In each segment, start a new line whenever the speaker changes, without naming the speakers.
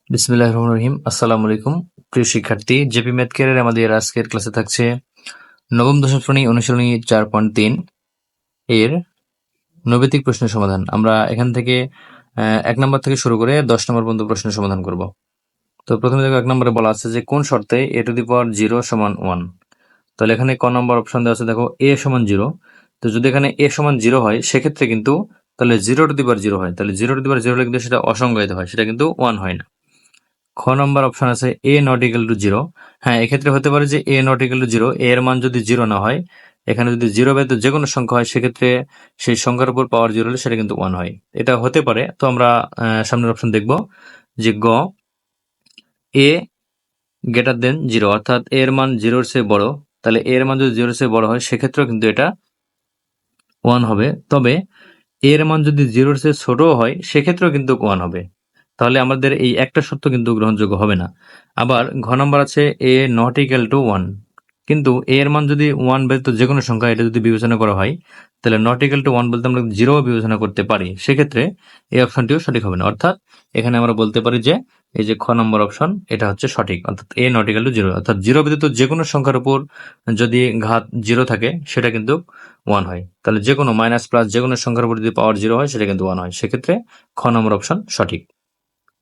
বিসমিল্লাহির রহমানির রহিম। আসসালামু আলাইকুম প্রিয় শিক্ষার্থী, জেপি ম্যাথ কেয়ারের আমাদের আজকের ক্লাসে থাকছে নবম দশম শ্রেণী অনুশীলনী 4.3 এর নৈবেদিক প্রশ্নের সমাধান। আমরা এখান থেকে 1 নম্বর থেকে শুরু করে 10 নম্বর পর্যন্ত প্রশ্নের সমাধান করব। তো প্রথমে দেখো 1 নম্বরে বলা আছে যে কোন শর্তে a⁴ সমান 1। তাহলে এখানে ক নম্বর অপশন দেওয়া আছে, দেখো a সমান 0। তো যদি এখানে a সমান 0 হয় সেক্ষেত্রে কিন্তু তাহলে 0⁴ হয়, তাহলে 0⁴ হলে কিন্তু সেটা অসংজ্ঞায়িত হয়, সেটা কিন্তু 1 হয় না। খ নম্বর অপশন আছে a ≠ 0। হ্যাঁ, এক্ষেত্রে হতে পারে যে a ≠ 0 এর মান যদি 0 না হয়, এখানে যদি 0 ব্যতীত যে কোনো সংখ্যা হয় সেক্ষেত্রে সেই সংখ্যার উপর পাওয়ার 0 হলে সেটা কিন্তু 1 হয়। এটা হতে পারে। তো আমরা সামনের অপশন দেখব যে গ a > 0, অর্থাৎ এর মান 0-র চেয়ে বড়। তাহলে এর মান যদি 0-র চেয়ে বড় হয় সেক্ষেত্রেও কিন্তু এটা 1 হবে। তবে এর মান যদি 0-র চেয়ে ছোটও হয় সেক্ষেত্রেও কিন্তু 1 হবে। তাহলে আমাদের এই একটা শর্ত কিন্তু গ্রহণযোগ্য হবে না। আবার ঘ নম্বর আছে a ≠ 1, কিন্তু a এর মান যদি 1 ব্যতীত যে কোনো সংখ্যা এটা যদি বিবেচনা করা হয়, তাহলে ≠ 1 বলতে আমরা 0 বিবেচনা করতে পারি, সেক্ষেত্রে এই অপশনটিও সঠিক হবে না। অর্থাৎ এখানে আমরা বলতে পারি যে এই যে খ নম্বর অপশন এটা হচ্ছে সঠিক, অর্থাৎ a ≠ 0, অর্থাৎ 0 ব্যতীত যে কোনো সংখ্যার উপর যদি ঘাত 0 থাকে সেটা কিন্তু 1 হয়। তাহলে যে কোনো মাইনাস প্লাস যে কোনো সংখ্যার উপর যদি পাওয়ার 0 হয় সেটা কিন্তু 1 হয়, সেক্ষেত্রে খ নম্বর অপশন সঠিক।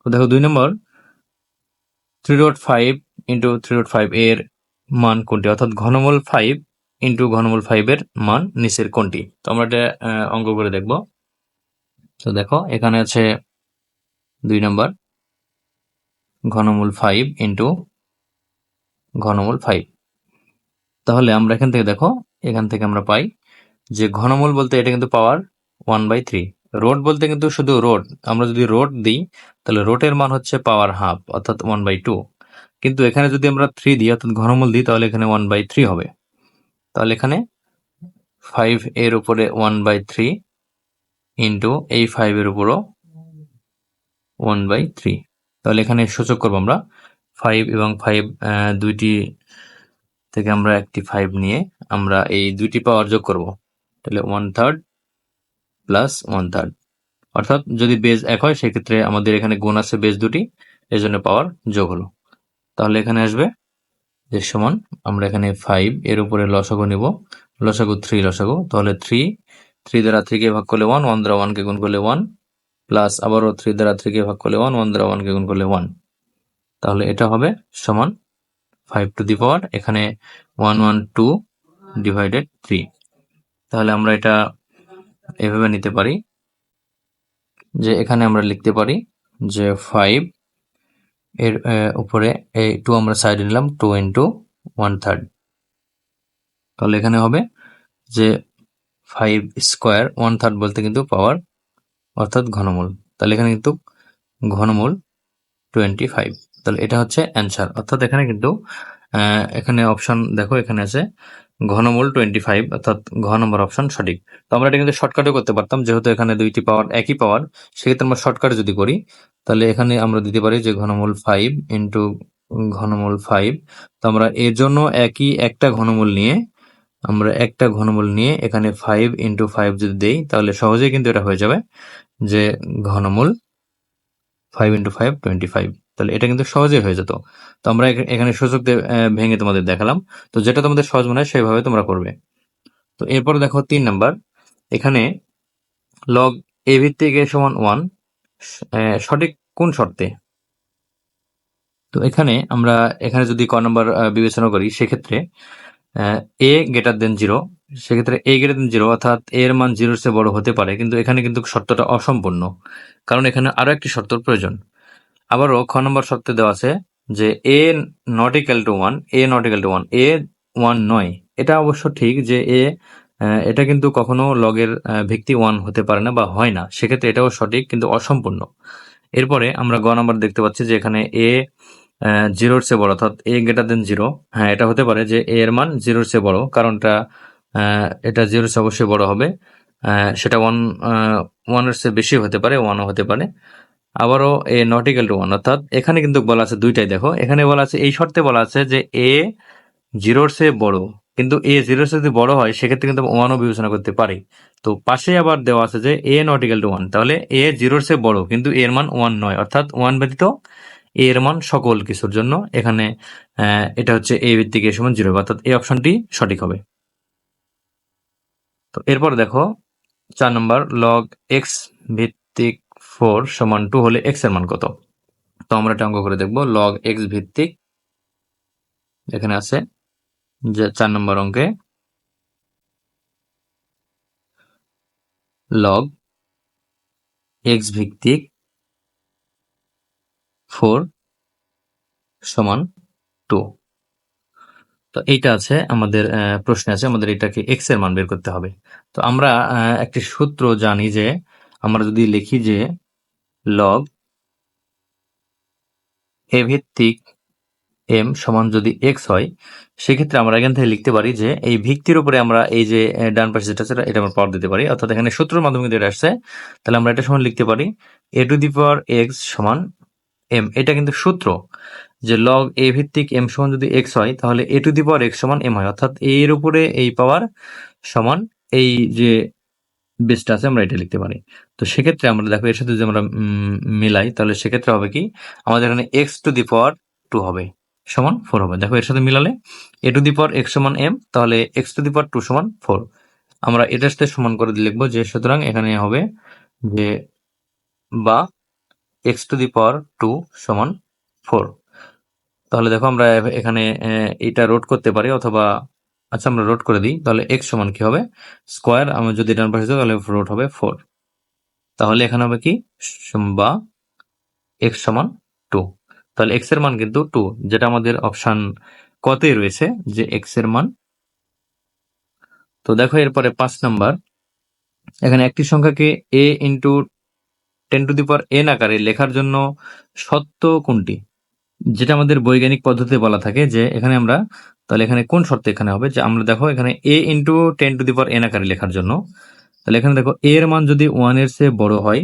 তো দেখো 2 নম্বর 3/5 ইন্টু 3/5 এর মান কোনটি, অর্থাৎ ঘনমূল 5 ইন্টু ঘনমূল 5 এর মান নিচের কোনটি। তো আমরা এটা অঙ্ক করে দেখব। তো দেখো এখানে আছে 2 নম্বর ঘনমূল 5 ইন্টু ঘনমূল 5। তাহলে আমরা এখান থেকে দেখো, এখান থেকে আমরা পাই যে ঘনমূল বলতে এটা কিন্তু পাওয়ার 1/3। রোড বলতে কিন্তু শুধু রোড, আমরা যদি রোড দিই তাহলে রোটের মান হচ্ছে পাওয়ার হাফ, অর্থাৎ 1/2। কিন্তু এখানে যদি আমরা 3 দিই, অর্থাৎ ঘনমূল দিই, তাহলে এখানে 1/3 হবে। তাহলে এখানে 5 এর উপরে 1/3 ইন্টু এই 5 এর উপরও 1/3। তাহলে এখানে সূচক করবো আমরা 5 এবং 5 দুইটি থেকে আমরা একটি 5 নিয়ে আমরা এই দুইটি পাওয়ার যোগ করব। তাহলে 1/3 প্লাস 1/3, অর্থাৎ যদি বেজ 1 হয় সেক্ষেত্রে আমাদের এখানে গুণ আছে বেজ দুটি, এই জন্য পাওয়ার যোগ হলো। তাহলে এখানে আসবে যে সমান, আমরা এখানে 5 এর উপরে লসাগু নিব, লসাগু 3 লসাগু, তাহলে 3 দ্বারা 3 কে ভাগ করলে 1, 1 দ্বারা 1 কে গুণ করলে 1, প্লাস আবারও 3 দ্বারা 3 কে ভাগ করলে 1, 1 দ্বারা 1 কে গুণ করলে 1। তাহলে এটা হবে সমান 5 টু দি পাওয়ার এখানে 112 ডিভাইডেড 3। তাহলে আমরা এটা এভাবে নিতে পারি যে এখানে আমরা লিখতে পারি যে 5 এর উপরে এই 2 আমরা সাইডে নিলাম, 2 ইন্টু 1/3। তাহলে এখানে হবে যে 5 স্কোয়ার 1/3 বলতে কিন্তু পাওয়ার, অর্থাৎ ঘনমূল। তাহলে এখানে কিন্তু ঘনমূল 25। তাহলে এটা হচ্ছে অ্যান্সার। অর্থাৎ এখানে কিন্তু এখানে অপশন দেখো, এখানে আছে ঘনমূল 25, অর্থাৎ ঘ নম্বর অপশন সঠিক। তো আমরা এটা কিন্তু শর্টকাটে করতে পারতাম, যেহেতু এখানে দুইটি পাওয়ার একই পাওয়ার, সেক্ষেত্রে আমরা শর্টকাটে যদি করি তাহলে এখানে আমরা দিতে পারি যে ঘনমূল 5 ইন্টু ঘনমূল 5। তো আমরা এর জন্য একই একটা ঘনমূল নিয়ে এখানে 5 ইন্টু 5 যদি দেই তাহলে সহজেই কিন্তু এটা হয়ে যাবে যে ঘনমূল 5 ইন্টু 5 25। তাহলে এটা কিন্তু সহজেই হয়ে যেত। তো আমরা এখানে সূচক দিয়ে ভেঙে তোমাদের দেখালাম। তো যেটা তোমাদের সহজ মনে হয় সেইভাবে তোমরা করবে। তো এরপরে দেখো 3 নাম্বার, এখানে লগ a ভিত্তিক a সমান 1 সঠিক কোন শর্তে। তো আমরা এখানে যদি ক নম্বর বিবেচনা করি সেক্ষেত্রে a > 0, সেক্ষেত্রে a > 0 অর্থাৎ এর মান 0-র চেয়ে বড় হতে পারে, কিন্তু এখানে কিন্তু শর্তটা অসম্পূর্ণ, কারণ এখানে আরো একটি শর্তর প্রয়োজন। আবারও খ নম্বর শর্তে দেওয়া আছে যে a ≠ 1, a 1 নয়। এটা অবশ্য ঠিক যে এটা কিন্তু কখনো লগের ভিত্তি 1 হতে পারে না বা হয় না, সেক্ষেত্রে এটাও সঠিক কিন্তু অসম্পূর্ণ। এরপরে আমরা গ নম্বর দেখতে পাচ্ছি যে এখানে a 0-র চেয়ে বড়, অর্থাৎ a > 0। হ্যাঁ, এটা হতে পারে যে a এর মান 0-র চেয়ে বড়, কারণটা এটা 0-র চেয়ে অবশ্যই বড় হবে। সেটা 1 এর চেয়ে বেশি হতে পারে, 1ও হতে পারে। আবারও a ≠ 1, অর্থাৎ এখানে কিন্তু বলা আছে দুইটাই। দেখো এখানে বলা আছে, এই শর্তে বলা আছে যে a 0-র চেয়ে বড়, কিন্তু a 0-র চেয়ে যদি বড় হয় সেক্ষেত্রে কিন্তু 1ও বিবেচনা করতে পারি। তো পাশে আবার দেওয়া আছে যে a ≠ 1, তাহলে a 0-র চেয়ে বড় কিন্তু এর মান 1 নয়, অর্থাৎ 1 ব্যতীত এর মান সকল কিছুর জন্য এখানে এটা হচ্ছে a ভিত্তিক a সমান 0, অর্থাৎ এই অপশনটি সঠিক হবে। তো এরপর দেখো 4 নম্বর, log x ভিত্তিক 4 সমান 2 হলে x এর মান কত? তো আমরা এটা অঙ্ক করে দেখব। log x ভিত্তিক, এখানে আছে যে 4 নম্বর অঙ্কে log x ভিত্তিক 4 সমান 2। তো এইটা আছে আমাদের প্রশ্নে আছে, আমাদের এটাকে x এর মান বের করতে হবে। তো আমরা একটি সূত্র জানি যে আমরা যদি লিখি যে log a ভিত্তিক m সমান যদি x হয়, সেক্ষেত্রে আমরা এখান থেকে লিখতে পারি যে এই ভিত্তির উপরে আমরা এই যে ডান পাশে যেটা আছে এটা আমরা পাওয়ার দিতে পারি, অর্থাৎ এখানে সূত্রের মাধ্যমে কিন্তু এটা আসছে। তাহলে আমরা এটা সমান লিখতে পারি a to the power x সমান m। এটা কিন্তু সূত্র যে log a ভিত্তিক m সমান যদি x হয়, তাহলে a to the power x সমান m হয়, অর্থাৎ a এর উপরে এই পাওয়ার সমান এই যে বেসটা আছে আমরা এটা লিখতে পারি। তো সেক্ষেত্রে আমরা দেখো এর সাথে যদি আমরা মিলাই, তাহলে সেক্ষেত্রে হবে কি, আমাদের এখানে x টু দি পাওয়ার 2 হবে সমান 4 হবে। দেখো এর সাথে মিলালে a to the power x সমান m, তাহলে x টু দি পাওয়ার 2 সমান 4। আমরা এটার সাথে সমান করে লিখবো যে সুতরাং এখানে হবে যে বা x টু দি পাওয়ার 2 সমান 4। তাহলে দেখো আমরা এখানে এটা রোড করতে পারি, অথবা আচ্ছা আমরা রোড করে দিই, তাহলে x সমান কি হবে স্কোয়ার, আমরা যদি ডান পাশে যাই তাহলে রোড হবে 4। তাহলে এখানে হবে কি বা x সমান 2। তাহলে x এর মান কিন্তু 2, যেটা আমাদের অপশন কতে রয়েছে যে x এর মান। তো দেখো এরপরে 5 নাম্বার, এখানে একটি সংখ্যাকে a into 10 to the power n আকারে লেখার জন্য সত্য কোনটি? যেটা আমাদের বৈজ্ঞানিক পদ্ধতিতে বলা থাকে যে এখানে আমরা, তাহলে এখানে কোন শর্ত এখানে হবে যে আমরা দেখো এখানে a into 10 to the power n আকারে লেখার জন্য, তাহলে এখানে দেখো a এর মান যদি 1 এর চেয়ে বড় হয়,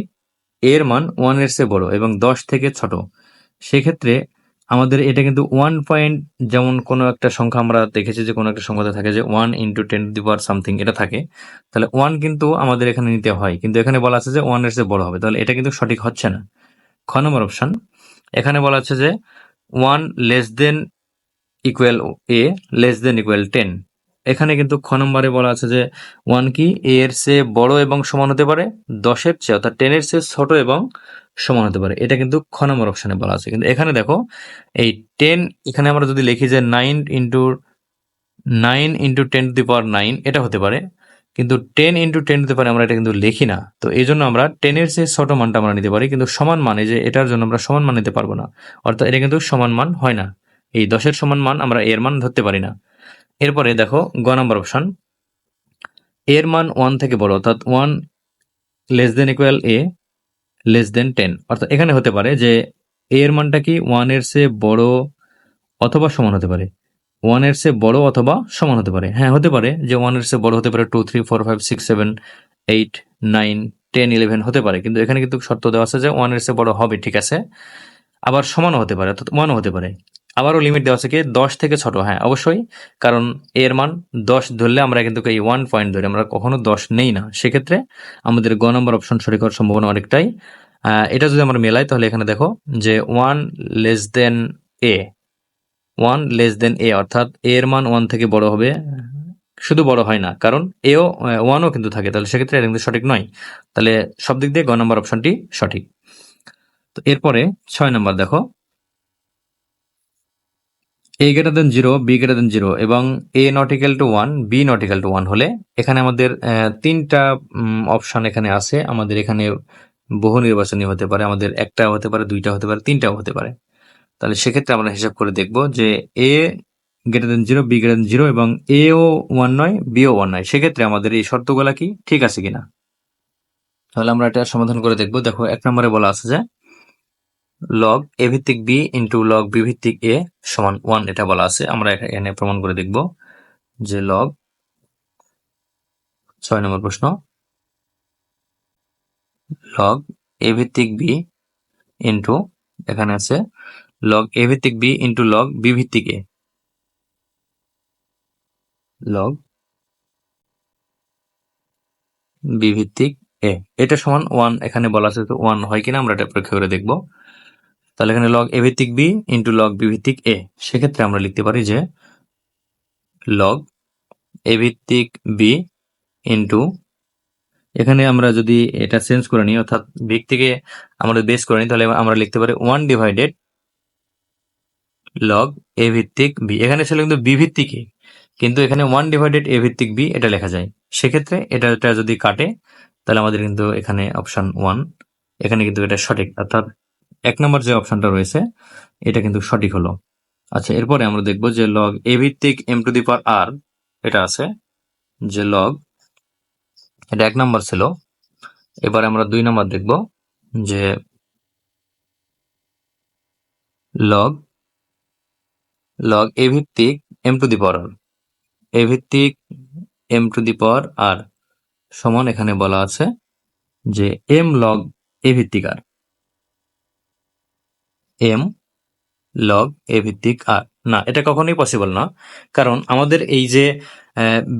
এর মান 1 এর চেয়ে বড় এবং 10 থেকে ছোট, সেক্ষেত্রে আমাদের এটা কিন্তু 1 পয়েন্ট, যেমন কোনো একটা সংখ্যা আমরা দেখেছি যে কোনো একটা সংখ্যাতে থাকে যে 1 into 10 to the power something এটা থাকে, তাহলে 1 কিন্তু আমাদের এখানে নিতে হয়, কিন্তু এখানে বলা আছে যে 1 এর চেয়ে বড় হবে, তাহলে এটা কিন্তু সঠিক হচ্ছে না। খ নম্বর অপশন, এখানে বলা আছে যে 1 less than equal a less than equal 10। এখানে কিন্তু খ নম্বরে বলা আছে যে 1 কি a এর চেয়ে বড় এবং সমান হতে পারে 10 এর চেয়ে, অর্থাৎ 10 এর চেয়ে ছোট এবং সমান হতে পারে, এটা কিন্তু খ নম্বর অপশনে বলা আছে। কিন্তু এখানে দেখো এই 10, এখানে আমরা যদি লিখি যে 9 ইন্টু 10 টু দি পাওয়ার 9 এটা হতে পারে, কিন্তু 10 ইন্টু 10 টু দি পাওয়ার আমরা এটা কিন্তু লিখি না। তো এই জন্য আমরা 10 এর চেয়ে ছোট মানটা আমরা নিতে পারি, কিন্তু সমান মানে যে এটার জন্য আমরা সমান মান নিতে পারবো না, অর্থাৎ এটা কিন্তু সমান মান হয় না। এই 10 সমান মান আমরা এর মান ধরতে পারি না। এরপরে দেখো গ নম্বর অপশন, এর মান 1 থেকে বড়, অর্থাৎ 1 less than equal a less than 10, অর্থাৎ এখানে হতে পারে যে a এর মানটা কি 1 এর চেয়ে বড় অথবা সমান হতে পারে, 1 এর চেয়ে বড় অথবা সমান হতে পারে। হ্যাঁ হতে পারে যে 1 এর চেয়ে বড় হতে পারে 2 3 4 5 6 7 8 9 10 11 হতে পারে, কিন্তু এখানে কিন্তু শর্ত দেওয়া আছে যে 1 এর চেয়ে বড় হবে, ঠিক আছে, আবার সমানও হতে পারে, অর্থাৎ 1ও হতে পারে। আবারও লিমিট দেওয়া আছে কি 10 থেকে ছোট, হ্যাঁ অবশ্যই, কারণ এর মান 10 ধরলে আমরা কিন্তু এই 1 পয়েন্ট ধরে আমরা কখনো 10 নেই না, সেক্ষেত্রে আমাদের গ নম্বর অপশন সঠিক হওয়ার সম্ভাবনা অনেকটাই। এটা যদি আমরা মেলাই, তাহলে এখানে দেখো যে 1 less than a, 1 less than a, অর্থাৎ a এর মান 1 থেকে বড় হবে, শুধু বড় হয় না, কারণ এও 1ও কিন্তু থাকে, তাহলে সেক্ষেত্রে এটা কিন্তু সঠিক নয়। তাহলে সব দিক দিয়ে গ নম্বর অপশনটি সঠিক। তো এরপরে 6 নম্বর দেখো, a greater than 0, b greater than 0 এবং a not equal to 1, b not equal to 1 হলে, এখানে আমাদের তিনটা অপশন এখানে আছে। আমাদের এখানে বহু নির্বাচনী হতে পারে, আমাদের একটা হতে পারে, দুইটা হতে পারে, তিনটাও হতে পারে। তাহলে সেক্ষেত্রে আমরা হিসাব করে দেখব যে a greater than 0, b greater than 0 এবং a ও 1 নয়, b ও 1 নয়, সেক্ষেত্রে আমাদের এই শর্তগুলা কি ঠিক আছে কিনা। তাহলে আমরা এটা সমাধান করে দেখব। দেখো 1 নম্বরে বলা আছে যে log a ভিত্তিক b ইন্টু log b ভিত্তিক a সমান 1, এটা বলা আছে। আমরা এখানে প্রমাণ করে দেখব যে log, 6 নম্বর প্রশ্ন, log a ভিত্তিক b ইন্টু, এখানে আছে log a ভিত্তিক b ইন্টু log b ভিত্তিক a, log b ভিত্তিক a এটা সমান 1, এখানে বলা আছে তো 1 হয় কিনা আমরা এটা পরীক্ষা করে দেখব। তাহলে এখানে লগ এ ভিত্তিক বি ইন্টু লগ বি ভিত্তিক এ। সেক্ষেত্রে আমরা লিখতে পারি যে লগ এ ভিত্তিক বি ইন্টু, এখানে আমরা যদি এটা চেঞ্জ করে নিই অর্থাৎ ভিক থেকে আমরা বেস করে নিই, তাহলে আমরা লিখতে পারি 1 ডিভাইডেড লগ এ ভিত্তিক বি। এখানে ছিল কিন্তু বি ভিত্তিক এ, কিন্তু এখানে 1 ডিভাইডেড এ ভিত্তিক বি এটা লেখা যায়। সেক্ষেত্রে এটা যদি কাটে তাহলে আমাদের কিন্তু এখানে অপশন 1, এখানে কিন্তু এটা সঠিক, অর্থাৎ 1 নম্বর যে অপশনটা রয়েছে এটা কিন্তু সঠিক হলো। আচ্ছা, এরপরে আমরা দেখব যে লগ এ ভিত্তিক এম টু দি পাওয়ার আর, এটা আছে যে লগ, এটা 1 নম্বর ছিল। এবার আমরা 2 নম্বর দেখব যে লগ এ ভিত্তিক এম টু দি পাওয়ার আর, এ ভিত্তিক এম টু দি পাওয়ার আর সমান, এখানে বলা আছে যে এম লগ এ ভিত্তিক আর, এম লগ এ ভিত্তিক আর। না, এটা কখনোই পসিবল না, কারণ আমাদের এই যে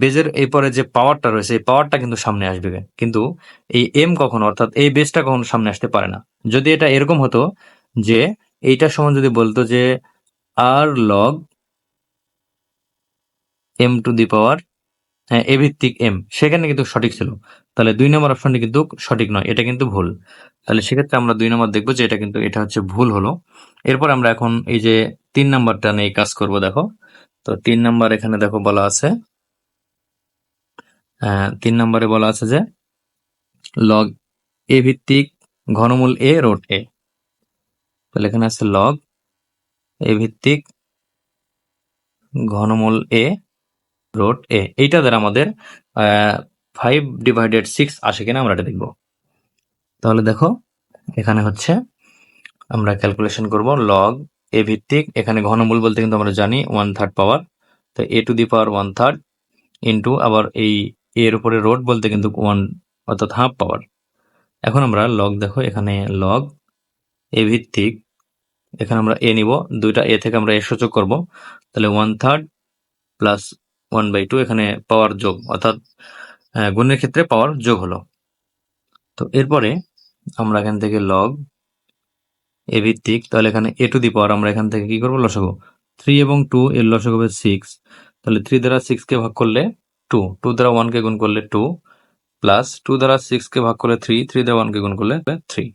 বেজের এই পরে যে পাওয়ারটা রয়েছে এই পাওয়ারটা কিন্তু সামনে আসবে, কিন্তু এই এম কখনো অর্থাৎ এই বেসটা কখনো সামনে আসতে পারে না। যদি এটা এরকম হতো যে এইটার সমান যদি বলতো যে আর লগ এম টু দি পাওয়ার এ ভিত্তিক এম, সেখানে কিন্তু সঠিক ছিল। তাহলে 2 নম্বর অপশনটি কিন্তু সঠিক নয়, এটা কিন্তু ভুল। তাহলে সেক্ষেত্রে আমরা 2 নম্বর দেখবো যে এটা হচ্ছে ভুল হলো। এরপর আমরা এখন এই যে 3 নাম্বারটা নিয়ে কাজ করব। দেখো, তো 3 নাম্বার এখানে দেখো বলা আছে, 3 নম্বরে বলা আছে যে লগ এ ভিত্তিক ঘনমূল এ রোট এ। তাহলে এখানে আছে লগ এ ভিত্তিক ঘনমূল এ রোট এ, এইটা দ্বারা আমাদের 5/6 আসে কিনা আমরা এটা দেখবো। তাহলে দেখো এখানে হচ্ছে আমরা ক্যালকুলেশন করব লগ এ ভিত্তিক, এখানে ঘনমূল বলতে কিন্তু আমরা জানি 1/3 পাওয়ার, তো এ টু দি পাওয়ার 1/3 ইন্টু আবার এই এর উপরে রোট বলতে কিন্তু 1 অর্থাৎ হাফ পাওয়ার। এখন আমরা লগ, দেখো এখানে লগ এ ভিত্তিক, এখানে আমরা এ নিব, দুইটা এ থেকে আমরা এ সূচক করব, তাহলে 1/3 প্লাস 1/2, এখানে পাওয়ার যোগ, অর্থাৎ গুণের ক্ষেত্রে পাওয়ার যোগ হলো। তো এরপরে আমরা এখান থেকে লগ এ ভিত্তিক, তাহলে এখানে এ টু দি পাওয়ার আমরা এখান থেকে কি করবো, লসাগু 3 এবং 2 এর লসাগু হবে 6, তাহলে 3 দ্বারা 6 কে ভাগ করলে 2, 2 দ্বারা 1 কে গুণ করলে 2, প্লাস 2 দ্বারা 6 কে ভাগ করলে 3, 3 দ্বারা 1 কে গুণ করলে 3,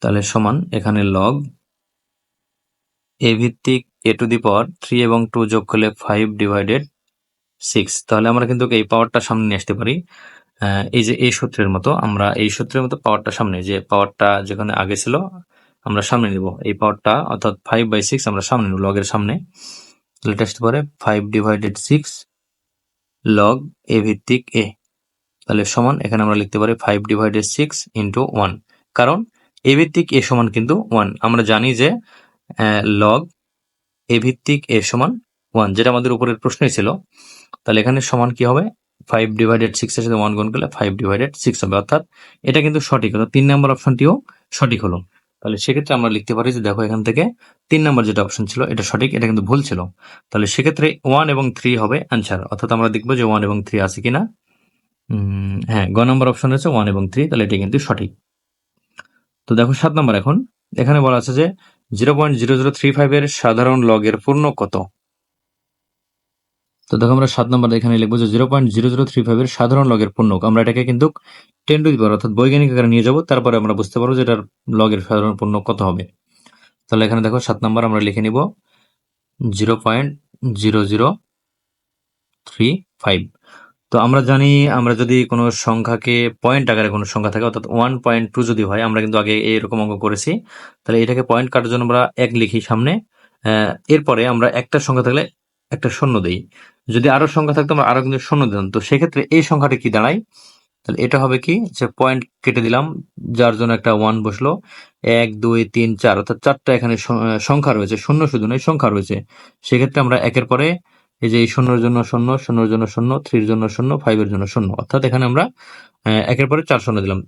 তাহলে সমান এখানে লগ এ ভিত্তিক এ টু দি পাওয়ার 3 এবং 2 যোগ করলে 5/6। তাহলে আমরা কিন্তু এই পাওয়ারটা সামনে নিয়ে আসতে পারি, এই যে এই সূত্রের মতো, আমরা এই সূত্রের মতো পাওয়ারটা সামনে, যে পাওয়ারটা যেখানে আগে ছিল আমরা সামনে নিব এই পাওয়ারটা, অর্থাৎ 5/6 আমরা সামনে নিব লগের সামনে। তাহলে এটা আসতে পারে 5/6 লগ এ ভিত্তিক এ। তাহলে সমান এখানে আমরা লিখতে পারি 5/6 ইন্টু 1, কারণ এ ভিত্তিক এ সমান কিন্তু 1। আমরা জানি যে লগ এ ভিত্তিক এ সমান 1, যেটা আমাদের উপরের প্রশ্নই ছিল। তাহলে এখানে সমান কি হবে, 5/6 এর সাথে 1 গুণ করলে 5/6 হবে, অর্থাৎ এটা কিন্তু সঠিক, অর্থাৎ 3 নম্বর অপশনটিও সঠিক হলো। তাহলে সেক্ষেত্রে আমরা লিখতে পারি যে দেখো এখান থেকে 3 নম্বর যেটা অপশন ছিল এটা সঠিক, এটা কিন্তু ভুল ছিল। তাহলে সেক্ষেত্রে 1 এবং 3 হবে অ্যান্সার, অর্থাৎ আমরা দেখবো যে 1 এবং 3 আছে কিনা। হ্যাঁ, গ নম্বর অপশন রয়েছে 1 এবং 3, তাহলে এটা কিন্তু সঠিক। তো দেখো 7 নম্বর, এখন এখানে বলা আছে যে 0.0035 এর সাধারণ লগের পূর্ণ কত। তো দেখো আমরা 7 নম্বর এখানে লিখবো যে 0.0035 এর সাধারণ লগের পূর্ণক, আমরা এটাকে কিন্তু 10 টু দি পাওয়ার অর্থাৎ বৈজ্ঞানিক আকারে নিয়ে যাব, তারপরে আমরা বুঝতে পারবো যে এটার লগের সাধারণ পূর্ণক কত হবে। তাহলে এখানে দেখো 7 নম্বর আমরা লিখে নিব 0.0035। তো আমরা জানি, আমরা যদি কোনো সংখ্যাকে পয়েন্ট আকারে কোনো সংখ্যা থাকে, অর্থাৎ 1.2 যদি হয়, আমরা কিন্তু আগে এরকম অঙ্ক করেছি, তাহলে এটাকে পয়েন্ট কাটার জন্য আমরা 1 লিখি সামনে, এরপরে আমরা একটা সংখ্যা থাকলে একটা শূন্য দিই, যদি আরো সংখ্যা থাকতো আমরা আরো কিন্তু শূন্য দিতাম। তো সেক্ষেত্রে এই সংখ্যাটা কি দাঁড়ায়, তাহলে এটা হবে কি, যে পয়েন্ট কেটে দিলাম যার জন্য একটা 1 বসলো, 1 2 3 4, অর্থাৎ 4টা এখানে সংখ্যা রয়েছে, শূন্য শুধু নয় সংখ্যা রয়েছে। সেক্ষেত্রে আমরা একের পরে এই যে এই শূন্যর জন্য শূন্য, শূন্যর জন্য শূন্য, 3 এর জন্য শূন্য, 5 এর জন্য শূন্য, অর্থাৎ এখানে আমরা একের পরে 4 শূন্য দিলাম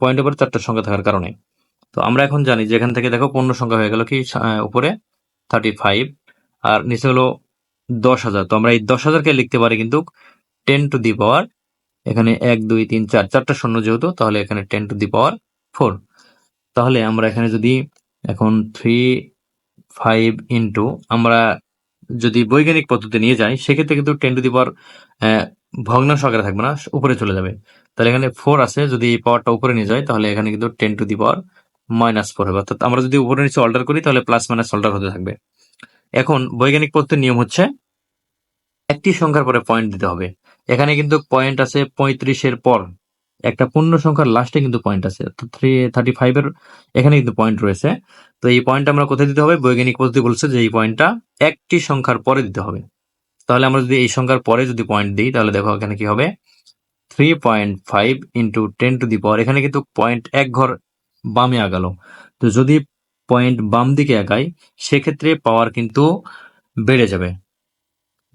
পয়েন্টের পরে 4টা সংখ্যা থাকার কারণে। তো আমরা এখন জানি যে এখান থেকে দেখো পূর্ণ সংখ্যা হয়ে গেল কি, উপরে 35 আর নিচে হলো 10,000। তো আমরা এই 10,000কে লিখতে পারি কিন্তু 10 টু দি পাওয়ার, এখানে 1 2 3 4, 4টা শূন্য যেহেতু, তাহলে এখানে 10 টু দি পাওয়ার 4। তাহলে আমরা এখানে যদি এখন 3, 5 ইন্টু আমরা যদি বৈজ্ঞানিক পদ্ধতি নিয়ে যাই, সেক্ষেত্রে কিন্তু 10 ভগ্নাংশ আকারে থাকবে না, উপরে চলে যাবে। তাহলে এখানে 4 আছে, যদি এই পাওয়ারটা উপরে নিয়ে যায় তাহলে এখানে কিন্তু 10⁻⁻4 হবে। অর্থাৎ আমরা যদি উপরে নিচে অল্টার করি তাহলে প্লাস মাইনাস অল্টার হতে থাকবে। এখন বৈজ্ঞানিক পদ্ধতির নিয়ম হচ্ছে একটি সংখ্যার পরে পয়েন্ট দিতে হবে। এখানে কিন্তু পয়েন্ট আছে 35-এর পর, একটা পূর্ণ সংখ্যার লাস্টে কিন্তু পয়েন্ট আছে। তো 35 এর এখানে কিন্তু পয়েন্ট রয়েছে। তো এই পয়েন্ট আমরা কোথায় দিতে হবে? বৈজ্ঞানিক পদ্ধতি বলছে যে এই পয়েন্টটা একটি সংখ্যার পরে দিতে হবে। তাহলে আমরা যদি এই সংখ্যার পরে যদি পয়েন্ট দিই তাহলে দেখো এখানে কি হবে, 3.5 ইন্টু 10⁻, এখানে কিন্তু পয়েন্ট এক ঘর বামে আগালো। তো যদি পয়েন্ট বাম দিকে আগাই সেক্ষেত্রে পাওয়ার কিন্তু বেড়ে যাবে।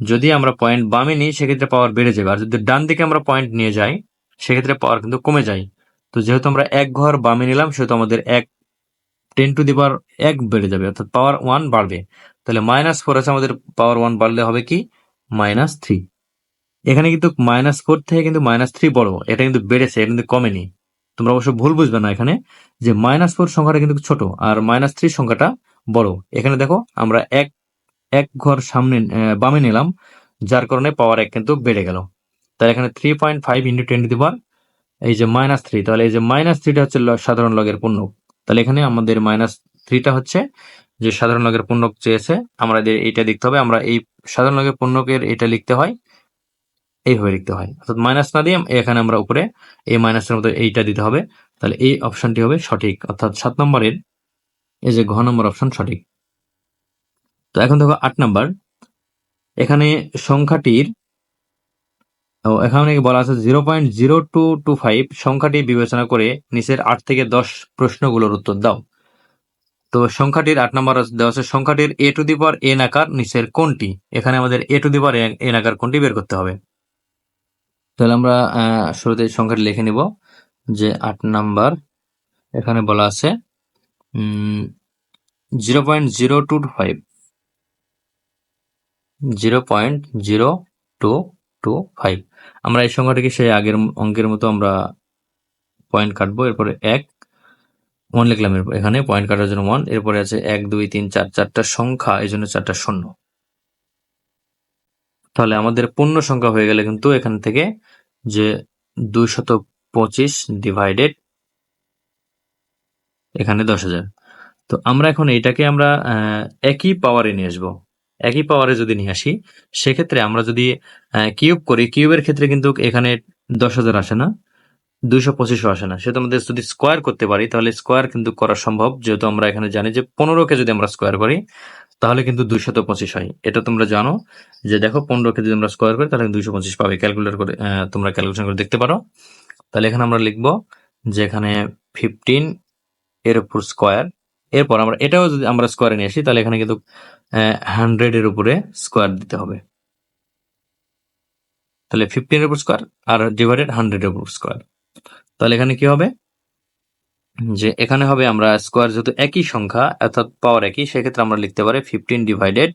যদি আমরা পয়েন্ট বামে নিই সেক্ষেত্রে পাওয়ার বেড়ে যাবে, আর যদি ডান দিকে আমরা পয়েন্ট নিয়ে যাই সেক্ষেত্রে পাওয়ার কিন্তু কমে যায়। তো যেহেতু আমরা এক ঘর বামে নিলাম সেহেতু আমাদের 10⁻1 বেড়ে যাবে, অর্থাৎ পাওয়ার 1 বাড়বে। তাহলে -4 আছে, আমাদের পাওয়ার 1 বাড়লে হবে কি -3। এখানে কিন্তু -4 থেকে কিন্তু -3 বড়, এটা কিন্তু বেড়েছে, এটা কিন্তু কমেনি। তোমরা অবশ্য ভুল বুঝবে না এখানে, যে -4 সংখ্যাটা কিন্তু ছোট আর -3 সংখ্যাটা বড়। এখানে দেখো আমরা এক ঘর সামনে বামে নিলাম, যার কারণে পাওয়ার 1 কিন্তু বেড়ে গেল। তাহলে এখানে 3.5 ইন্টু 10⁻, এই যে -3, তাহলে এই যে -3টা হচ্ছে সাধারণ লগের পূর্ণক। তাহলে এখানে আমাদের -3টা হচ্ছে যে সাধারণ লগের পূর্ণক চেয়েছে, আমাদের এইটা লিখতে হবে। আমরা এই সাধারণ লগের পূর্ণকের এটা লিখতে হয়, এইভাবে লিখতে হয়, অর্থাৎ মাইনাস না দিয়ে এখানে আমরা উপরে এই মাইনাসের মতো এইটা দিতে হবে। তাহলে এই অপশনটি হবে সঠিক, অর্থাৎ 7 নম্বরের এই যে ঘ নম্বর অপশন সঠিক। তো এখন দেখো 8 নাম্বার, এখানে সংখ্যাটির এখানে বলা আছে 0.0225 সংখ্যাটি বিবেচনা করে নিচের 8 থেকে 10 প্রশ্নগুলোর উত্তর দাও। তো সংখ্যাটির 8 নম্বর দেওয়া আছে সংখ্যাটির a⁴n আকার নিচের কোনটি? এখানে আমাদের a⁴n আকার কোনটি বের করতে হবে। তাহলে আমরা শুরুতে সংখ্যাটি লিখে নিব যে 8 নাম্বার, এখানে বলা আছে 0.0225 0.0225। আমরা এই সংখ্যাটিকে সেই আগের অঙ্কের মতো আমরা পয়েন্ট কাটবো, এরপরে 1 লিখলাম, এখানে পয়েন্ট কাটার জন্য 1, এরপরে আছে 1 2 3 4, 4টা সংখ্যা, এই জন্য 4টা শূন্য। তাহলে আমাদের পূর্ণ সংখ্যা হয়ে গেলে কিন্তু এখান থেকে যে 225 ডিভাইডেড এখানে 10,000। তো আমরা এখন এইটাকে আমরা একই পাওয়ারে নিয়ে আসবো। একই পাওয়ারে যদি নিয়ে আসি সেক্ষেত্রে আমরা যদি কিউব করি, কিউবের ক্ষেত্রে কিন্তু এখানে 10,000 আসে না, 225ও আসে না। সেহেতু আমাদের যদি স্কোয়ার করতে পারি তাহলে স্কোয়ার কিন্তু করা সম্ভব, যেহেতু আমরা এখানে জানি যে 15কে যদি আমরা স্কোয়ার করি তাহলে কিন্তু 225 হয়। এটা তোমরা জানো যে দেখো 15কে যদি আমরা স্কোয়ার করি তাহলে 225 পাবে। ক্যালকুলেটর করে তোমরা ক্যালকুলেশন করে দেখতে পারো। তাহলে এখানে আমরা লিখবো যে এখানে 15 এর উপর স্কোয়ার, এরপর আমরা এটাও যদি আমরা স্কোয়ারে নিয়ে আসি তাহলে এখানে কিন্তু 100 এর উপরে স্কোয়ার দিতে হবে। তাহলে 15 এর উপর স্কোয়ার আর ডিভাইডেড 100 এর উপর স্কোয়ার। তাহলে এখানে কি হবে যে এখানে হবে আমরা স্কোয়ার যেহেতু একই সংখ্যা অর্থাৎ পাওয়ার একই, সেক্ষেত্রে আমরা লিখতে পারি 15 ডিভাইডেড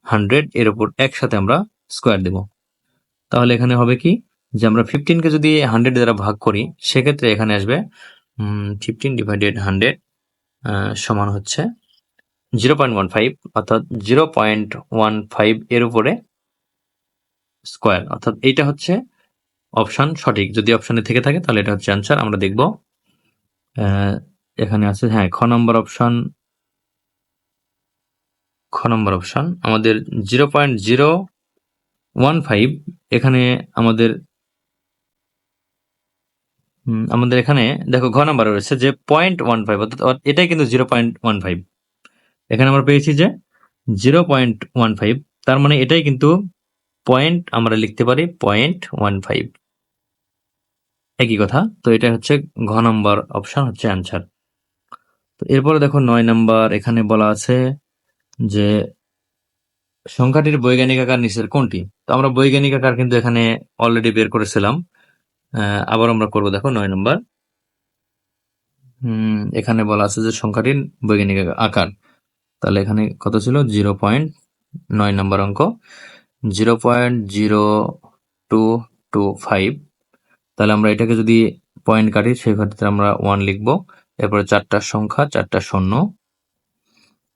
100 এর উপর একসাথে আমরা স্কোয়ার দেব। তাহলে এখানে হবে কি যে আমরা 15কে যদি 100 দ্বারা ভাগ করি সেক্ষেত্রে এখানে আসবে 15 ডিভাইডেড 100 সমান হচ্ছে 0.15, অর্থাৎ 0.15 এর উপরে স্কোয়ার, অর্থাৎ এইটা হচ্ছে অপশন সঠিক। যদি অপশনে থেকে থাকে তাহলে এটা হচ্ছে অ্যান্সার। আমরা দেখব এখানে আছে, হ্যাঁ, খ নম্বর অপশন আমাদের 0.015, এখানে আমাদের এখানে দেখো ঘ নাম্বার রয়েছে যে 0.15, অর্থাৎ এটাই কিন্তু 0.15। এখানে আমরা পেয়েছি যে 0.15, তার মানে এটাই কিন্তু পয়েন্ট, আমরা লিখতে পারি 0.15, একই কথা। তো এটা হচ্ছে ঘ নম্বর অপশন হচ্ছে অ্যান্সার। তো এরপরে দেখো 9 নাম্বার, এখানে বলা আছে যে সংখ্যাটির বৈজ্ঞানিক আকার নিচের কোনটি? তো আমরা বৈজ্ঞানিক আকার কিন্তু এখানে অলরেডি বের করেছিলাম, আবার আমরা করব। দেখো 9 নম্বর, এখানে বলা আছে যে সংখ্যাটির বৈজ্ঞানিক আকার, তাহলে এখানে কত ছিল 0.9 নম্বর অঙ্ক 0.0225। তাহলে আমরা এটাকে যদি পয়েন্ট কাটি সেক্ষেত্রে আমরা 1 লিখবো, এরপরে 4টা সংখ্যা, 4টা শূন্য।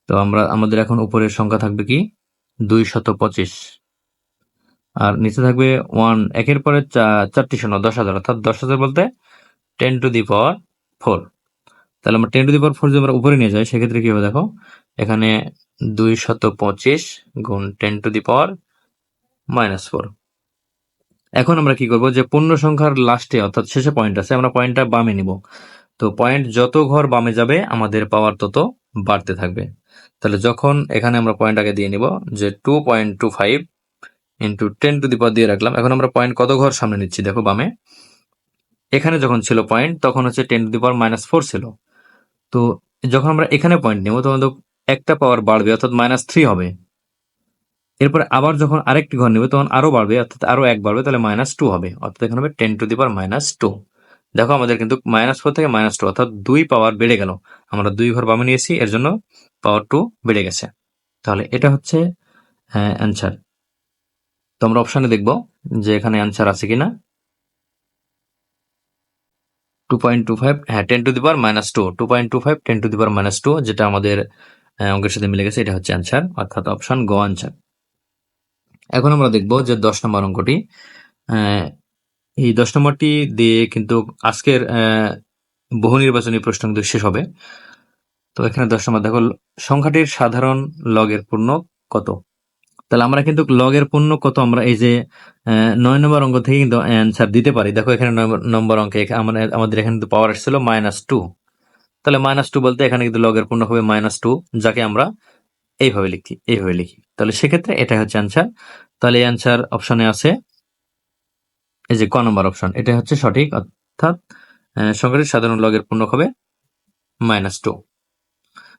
তো আমাদের এখন উপরের সংখ্যা থাকবে কি 225, আর নিচে থাকবে 1, একের পরে 4টি শূন্য, 10,000, অর্থাৎ 10,000 বলতে 10^4। তাহলে আমরা 10^4 যদি আমরা উপরে নিয়ে যাই, সেক্ষেত্রে কি হবে দেখো, এখানে 225 গুণ 10^-4। এখন আমরা কি করব, যে পূর্ণ সংখ্যার লাস্টে অর্থাৎ শেষে পয়েন্ট আছে, আমরা পয়েন্টটা বামে নিব। তো পয়েন্ট যত ঘর বামে যাবে আমাদের পাওয়ার তত বাড়তে থাকবে। তাহলে যখন এখানে আমরা পয়েন্ট আগে দিয়ে নিব যে 2.25 ইন্টু 10^4 দিয়ে রাখলাম। এখন আমরা পয়েন্ট কত ঘর সামনে নিচ্ছি দেখো বামে। এখানে যখন ছিল পয়েন্ট তখন হচ্ছে 10^-4 ছিল। তো যখন আমরা এখানে পয়েন্ট নেব তখন তো একটা পাওয়ার বাড়বে, অর্থাৎ -3 হবে। এরপরে আবার যখন আরেকটি ঘর নেবে তখন আরো বাড়বে, অর্থাৎ আরো 1 বাড়বে, তাহলে -2 হবে, অর্থাৎ এখানে হবে 10^-2। দেখো আমাদের কিন্তু -4 থেকে -2 অর্থাৎ 2 পাওয়ার বেড়ে গেল। আমরা 2 ঘর বামে নিয়েছি, এর জন্য পাওয়ার 2 বেড়ে গেছে। তাহলে এটা হচ্ছে অ্যান্সার। তো আমরা অপশনে দেখব যে এখানে অ্যান্সার আছে কিনা। 2.25, হ্যাঁ 10^-2, 2.25 10^-2, যেটা আমাদের অঙ্কের সাথে মিলে গেছে, এটা হচ্ছে অ্যান্সার, অর্থাৎ অপশন গ অ্যান্সার। এখন আমরা দেখব যে 10 নম্বর অঙ্কটি। এই 10 নম্বরটি দিয়ে কিন্তু আজকের বহু নির্বাচনী প্রশ্ন কিন্তু শেষ হবে। তো এখানে 10 নম্বর দেখো, সংখ্যাটির সাধারণ লগের পূর্ণ কত? তাহলে আমরা কিন্তু লগের পূর্ণ কত আমরা এই যে 9 নম্বর অঙ্ক থেকে কিন্তু অ্যান্সার দিতে পারি। দেখো এখানে 9 নম্বর অঙ্কে আমাদের এখানে কিন্তু পাওয়ার আসছিল -2। তাহলে -2 বলতে এখানে কিন্তু লগের পূর্ণ হবে -2, যাকে আমরা এইভাবে লিখি। তাহলে সেক্ষেত্রে এটা হচ্ছে অ্যান্সার। তাহলে এই অ্যান্সার অপশনে আছে এই যে ক নম্বর অপশন, এটা হচ্ছে সঠিক, অর্থাৎ সংখ্যাটির সাধারণ লগের পূর্ণক হবে -2।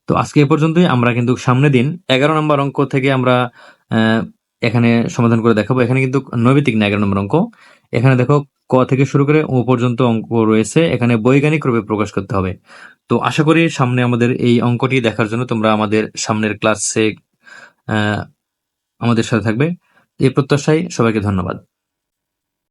তো আজকে এ পর্যন্তই। আমরা কিন্তু সামনে দিন 11 নম্বর অঙ্ক থেকে আমরা এখানে সমাধান করে দেখাবো। এখানে কিন্তু নৈবেতিক না 11 নম্বর অঙ্ক। এখানে দেখো ক থেকে শুরু করে ও পর্যন্ত অঙ্ক রয়েছে, এখানে বৈজ্ঞানিক রূপে প্রকাশ করতে হবে। তো আশা করি সামনে আমাদের এই অঙ্কটি দেখার জন্য তোমরা আমাদের সামনের ক্লাসে আমাদের সাথে থাকবে। এই প্রত্যাশায় সবাইকে ধন্যবাদ।